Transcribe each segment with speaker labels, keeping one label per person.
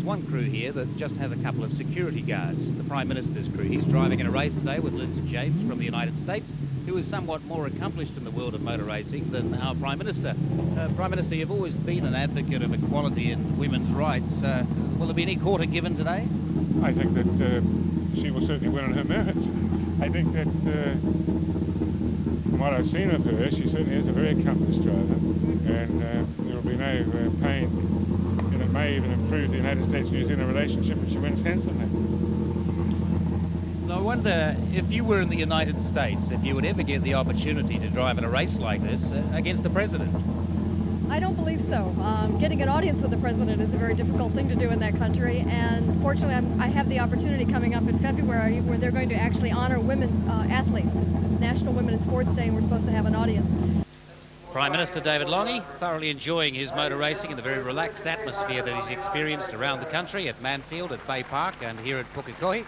Speaker 1: one crew here that just has a couple of security guards, the Prime Minister's crew. He's driving in a race today with Lyn St James from the United States, who is somewhat more accomplished in the world of motor racing than our Prime Minister. Prime Minister, you've always been an advocate of equality and women's rights. Will there be any quarter given today?
Speaker 2: I think that she will certainly win on her merits. I think that from what I've seen of her, she certainly is a very accomplished driver, and there will be no pain, and it may even improve the United States-New Zealand relationship if she wins handsomely.
Speaker 1: I wonder if you were in the United States, if you would ever get the opportunity to drive in a race like this against the President.
Speaker 3: I don't believe so. Getting an audience with the President is a very difficult thing to do in that country, and fortunately I have the opportunity coming up in February where they're going to actually honor women athletes. It's National Women in Sports Day, and we're supposed to have an audience.
Speaker 1: Prime Minister David Lange thoroughly enjoying his motor racing in the very relaxed atmosphere that he's experienced around the country at Manfield, at Bay Park, and here at Pukekohe.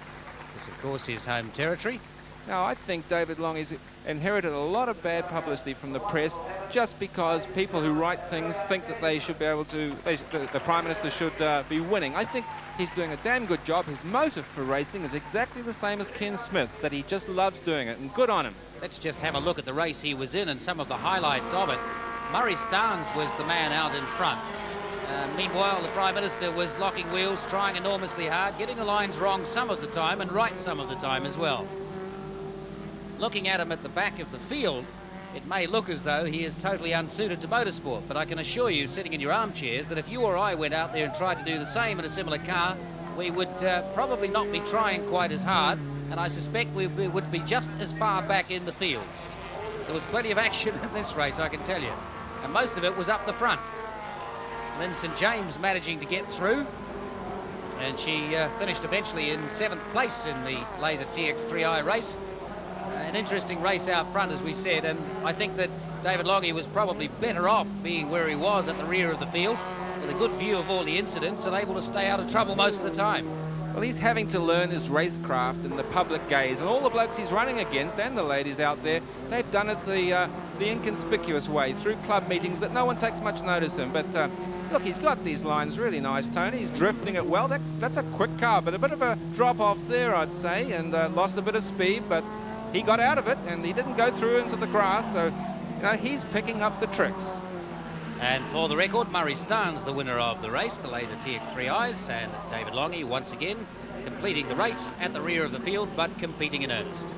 Speaker 1: This, of course, is home territory.
Speaker 4: Now, I think David Lange's inherited a lot of bad publicity from the press just because people who write things think that they should be able to, the Prime Minister should be winning. I think he's doing a damn good job. His motive for racing is exactly the same as Ken Smith's, that he just loves doing it, and good on him.
Speaker 1: Let's just have a look at the race he was in and some of the highlights of it. Murray Starnes was the man out in front. Meanwhile, the Prime Minister was locking wheels, trying enormously hard, getting the lines wrong some of the time and right some of the time as well. Looking at him at the back of the field, it may look as though he is totally unsuited to motorsport, but I can assure you, sitting in your armchairs, that if you or I went out there and tried to do the same in a similar car, we would probably not be trying quite as hard, and I suspect we would be just as far back in the field. There was plenty of action in this race, I can tell you, and most of it was up the front. Lyn St James managing to get through, and she finished eventually in 7th place in the Laser TX3i race. An interesting race out front, as we said, and I think that David Lange was probably better off being where he was at the rear of the field, with a good view of all the incidents and able to stay out of trouble most of the time.
Speaker 4: Well, he's having to learn his racecraft in the public gaze, and all the blokes he's running against, and the ladies out there, they've done it the inconspicuous way, through club meetings that no one takes much notice in. But look, he's got these lines really nice, Tony. He's drifting it well. That's a quick car, but a bit of a drop off there, I'd say, and lost a bit of speed, but he got out of it, and he didn't go through into the grass, so, you know, he's picking up the tricks.
Speaker 1: And for the record, Murray Starnes, the winner of the race, the Laser TX3Is, and David Lange once again completing the race at the rear of the field, but competing in earnest.